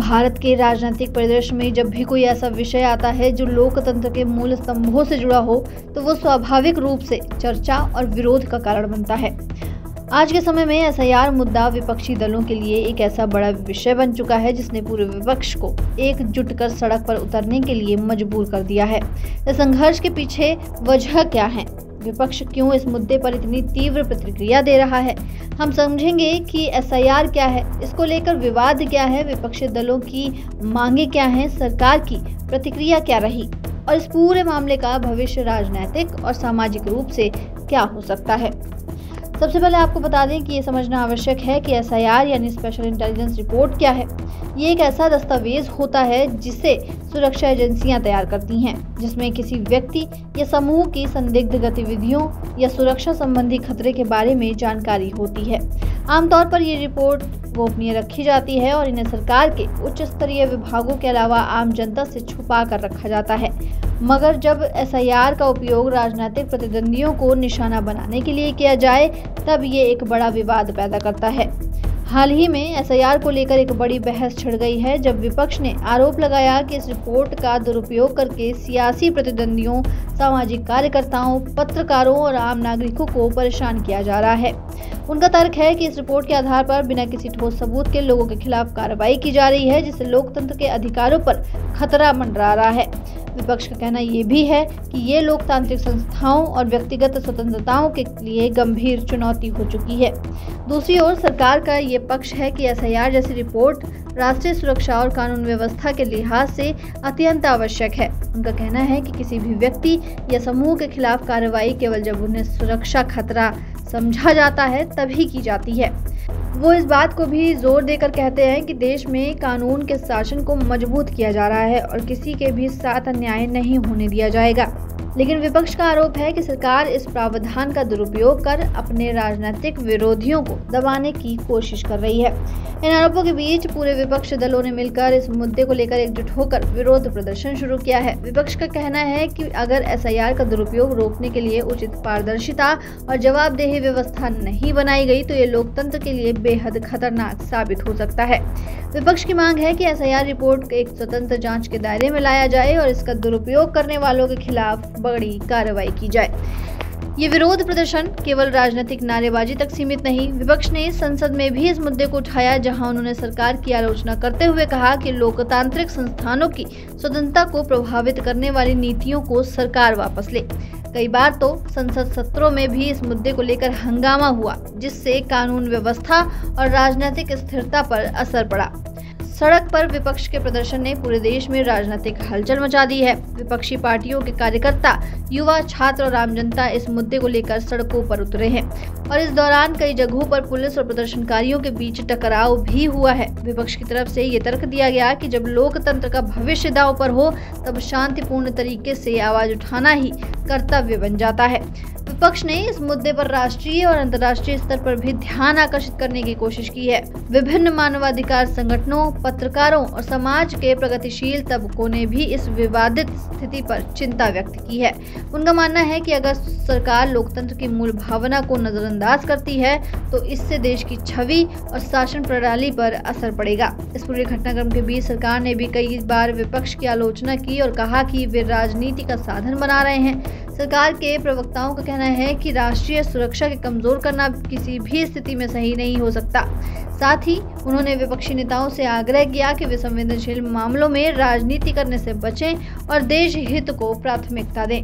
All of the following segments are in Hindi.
भारत के राजनीतिक परिदृश्य में जब भी कोई ऐसा विषय आता है जो लोकतंत्र के मूल स्तंभों से जुड़ा हो, तो वो स्वाभाविक रूप से चर्चा और विरोध का कारण बनता है। आज के समय में एसआईआर मुद्दा विपक्षी दलों के लिए एक ऐसा बड़ा विषय बन चुका है जिसने पूरे विपक्ष को एकजुट कर सड़क पर उतरने के लिए मजबूर कर दिया है। इस संघर्ष के पीछे वजह क्या है? विपक्ष क्यों इस मुद्दे पर इतनी तीव्र प्रतिक्रिया दे रहा है? हम समझेंगे कि एसआईआर क्या है, इसको लेकर विवाद क्या है, विपक्षी दलों की मांगे क्या हैं, सरकार की प्रतिक्रिया क्या रही और इस पूरे मामले का भविष्य राजनीतिक और सामाजिक रूप से क्या हो सकता है। सबसे पहले आपको बता दें कि ये समझना आवश्यक है कि एसआईआर यानी स्पेशल इंटेलिजेंस रिपोर्ट क्या है। ये एक ऐसा दस्तावेज होता है जिसे सुरक्षा एजेंसियां तैयार करती हैं, जिसमें किसी व्यक्ति या समूह की संदिग्ध गतिविधियों या सुरक्षा संबंधी खतरे के बारे में जानकारी होती है। आमतौर पर ये रिपोर्ट गोपनीय रखी जाती है और इन्हें सरकार के उच्च स्तरीय विभागों के अलावा आम जनता से छुपा कर रखा जाता है। मगर जब एसआईआर का उपयोग राजनीतिक प्रतिद्वंदियों को निशाना बनाने के लिए किया जाए, तब ये एक बड़ा विवाद पैदा करता है। हाल ही में एसआईआर को लेकर एक बड़ी बहस छिड़ गई है, जब विपक्ष ने आरोप लगाया कि इस रिपोर्ट का दुरुपयोग करके सियासी प्रतिद्वंदियों, सामाजिक कार्यकर्ताओं, पत्रकारों और आम नागरिकों को परेशान किया जा रहा है। उनका तर्क है कि इस रिपोर्ट के आधार पर बिना किसी ठोस सबूत के लोगों के खिलाफ कार्रवाई की जा रही है, जिससे लोकतंत्र के अधिकारों पर खतरा मंडरा रहा है। विपक्ष का कहना ये भी है कि ये लोकतांत्रिक संस्थाओं और व्यक्तिगत स्वतंत्रताओं के लिए गंभीर चुनौती हो चुकी है। दूसरी ओर सरकार का ये पक्ष है कि एसआईआर जैसी रिपोर्ट राष्ट्रीय सुरक्षा और कानून व्यवस्था के लिहाज से अत्यंत आवश्यक है। उनका कहना है कि किसी भी व्यक्ति या समूह के खिलाफ कार्रवाई केवल जब उन्हें सुरक्षा खतरा समझा जाता है तभी की जाती है। वो इस बात को भी जोर देकर कहते हैं कि देश में कानून के शासन को मजबूत किया जा रहा है और किसी के भी साथ अन्याय नहीं होने दिया जाएगा। लेकिन विपक्ष का आरोप है कि सरकार इस प्रावधान का दुरुपयोग कर अपने राजनीतिक विरोधियों को दबाने की कोशिश कर रही है। इन आरोपों के बीच पूरे विपक्ष दलों ने मिलकर इस मुद्दे को लेकर एकजुट होकर विरोध प्रदर्शन शुरू किया है। विपक्ष का कहना है कि अगर एसआईआर का दुरुपयोग रोकने के लिए उचित पारदर्शिता और जवाबदेही व्यवस्था नहीं बनाई गई तो ये लोकतंत्र के लिए बेहद खतरनाक साबित हो सकता है। विपक्ष की मांग है कि एसआईआर रिपोर्ट एक स्वतंत्र जांच के दायरे में लाया जाए और इसका दुरुपयोग करने वालों के खिलाफ बड़ी कार्रवाई की जाए। ये विरोध प्रदर्शन केवल राजनीतिक नारेबाजी तक सीमित नहीं, विपक्ष ने संसद में भी इस मुद्दे को उठाया, जहां उन्होंने सरकार की आलोचना करते हुए कहा कि लोकतांत्रिक संस्थानों की स्वतंत्रता को प्रभावित करने वाली नीतियों को सरकार वापस ले। कई बार तो संसद सत्रों में भी इस मुद्दे को लेकर हंगामा हुआ, जिससे कानून व्यवस्था और राजनीतिक स्थिरता पर असर पड़ा। सड़क पर विपक्ष के प्रदर्शन ने पूरे देश में राजनीतिक हलचल मचा दी है। विपक्षी पार्टियों के कार्यकर्ता, युवा, छात्र और आम जनता इस मुद्दे को लेकर सड़कों पर उतरे हैं और इस दौरान कई जगहों पर पुलिस और प्रदर्शनकारियों के बीच टकराव भी हुआ है। विपक्ष की तरफ से ये तर्क दिया गया कि जब लोकतंत्र का भविष्य दांव पर हो तब शांतिपूर्ण तरीके से आवाज उठाना ही कर्तव्य बन जाता है। विपक्ष ने इस मुद्दे पर राष्ट्रीय और अंतर्राष्ट्रीय स्तर पर भी ध्यान आकर्षित करने की कोशिश की है। विभिन्न मानवाधिकार संगठनों, पत्रकारों और समाज के प्रगतिशील तबकों ने भी इस विवादित स्थिति पर चिंता व्यक्त की है। उनका मानना है कि अगर सरकार लोकतंत्र की मूल भावना को नजरअंदाज करती है तो इससे देश की छवि और शासन प्रणाली पर असर पड़ेगा। इस पूरे घटनाक्रम के बीच सरकार ने भी कई बार विपक्ष की आलोचना की और कहा कि वे राजनीति का साधन बना रहे हैं। सरकार के प्रवक्ताओं का कहना है कि राष्ट्रीय सुरक्षा के कमजोर करना किसी भी स्थिति में सही नहीं हो सकता। साथ ही उन्होंने विपक्षी नेताओं से आग्रह किया कि वे संवेदनशील मामलों में राजनीति करने से बचें और देश हित को प्राथमिकता दें।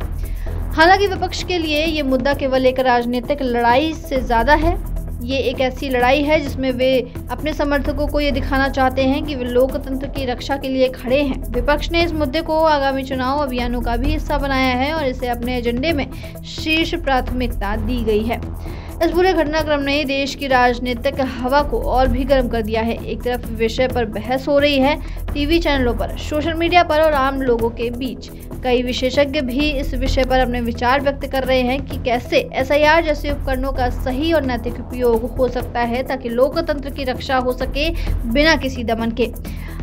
हालांकि विपक्ष के लिए ये मुद्दा केवल एक राजनीतिक लड़ाई से ज्यादा है। ये एक ऐसी लड़ाई है जिसमें वे अपने समर्थकों को ये दिखाना चाहते हैं कि वे लोकतंत्र की रक्षा के लिए खड़े हैं। विपक्ष ने इस मुद्दे को आगामी चुनाव अभियानों का भी हिस्सा बनाया है और इसे अपने एजेंडे में शीर्ष प्राथमिकता दी गई है। इस पूरे घटनाक्रम ने देश की राजनीतिक हवा को और भी गर्म कर दिया है। एक तरफ विषय पर बहस हो रही है टीवी चैनलों पर, सोशल मीडिया पर और आम लोगों के बीच। कई विशेषज्ञ भी इस विषय पर अपने विचार व्यक्त कर रहे हैं कि कैसे एसआईआर जैसे उपकरणों का सही और नैतिक उपयोग हो सकता है ताकि लोकतंत्र की रक्षा हो सके बिना किसी दमन के।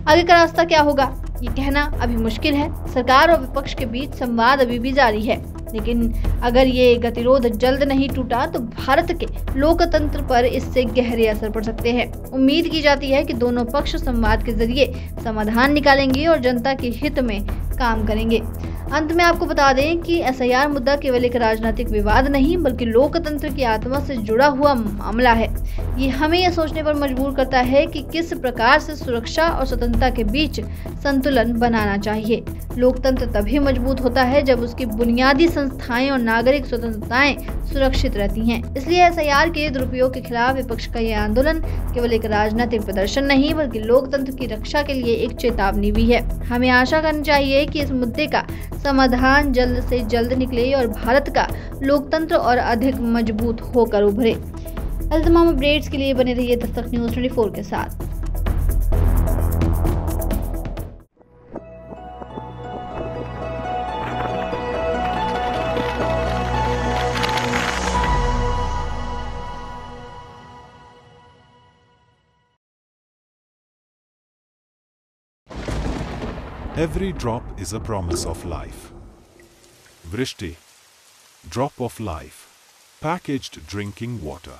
आगे का रास्ता क्या होगा ये कहना अभी मुश्किल है। सरकार और विपक्ष के बीच संवाद अभी भी जारी है। लेकिन अगर ये गतिरोध जल्द नहीं टूटा तो भारत के लोकतंत्र पर इससे गहरे असर पड़ सकते हैं। उम्मीद की जाती है कि दोनों पक्ष संवाद के जरिए समाधान निकालेंगे और जनता के हित में काम करेंगे। अंत में आपको बता दें कि एसआईआर मुद्दा केवल एक राजनीतिक विवाद नहीं बल्कि लोकतंत्र की आत्मा से जुड़ा हुआ मामला है। ये हमें यह सोचने पर मजबूर करता है कि किस प्रकार से सुरक्षा और स्वतंत्रता के बीच संतुलन बनाना चाहिए। लोकतंत्र तभी मजबूत होता है जब उसकी बुनियादी संस्थाएं और नागरिक स्वतंत्रताएं सुरक्षित रहती हैं। इसलिए एसआईआर के दुरुपयोग के खिलाफ विपक्ष का यह आंदोलन केवल एक राजनीतिक प्रदर्शन नहीं बल्कि लोकतंत्र की रक्षा के लिए एक चेतावनी भी है। हमें आशा करनी चाहिए कि इस मुद्दे का समाधान जल्द से जल्द निकले और भारत का लोकतंत्र और अधिक मजबूत होकर उभरे। तमाम अपडेट्स के लिए बने रहिए दस्तक न्यूज़ 24 के साथ। Every drop is a promise of life. Vrishti, drop of life, packaged drinking water.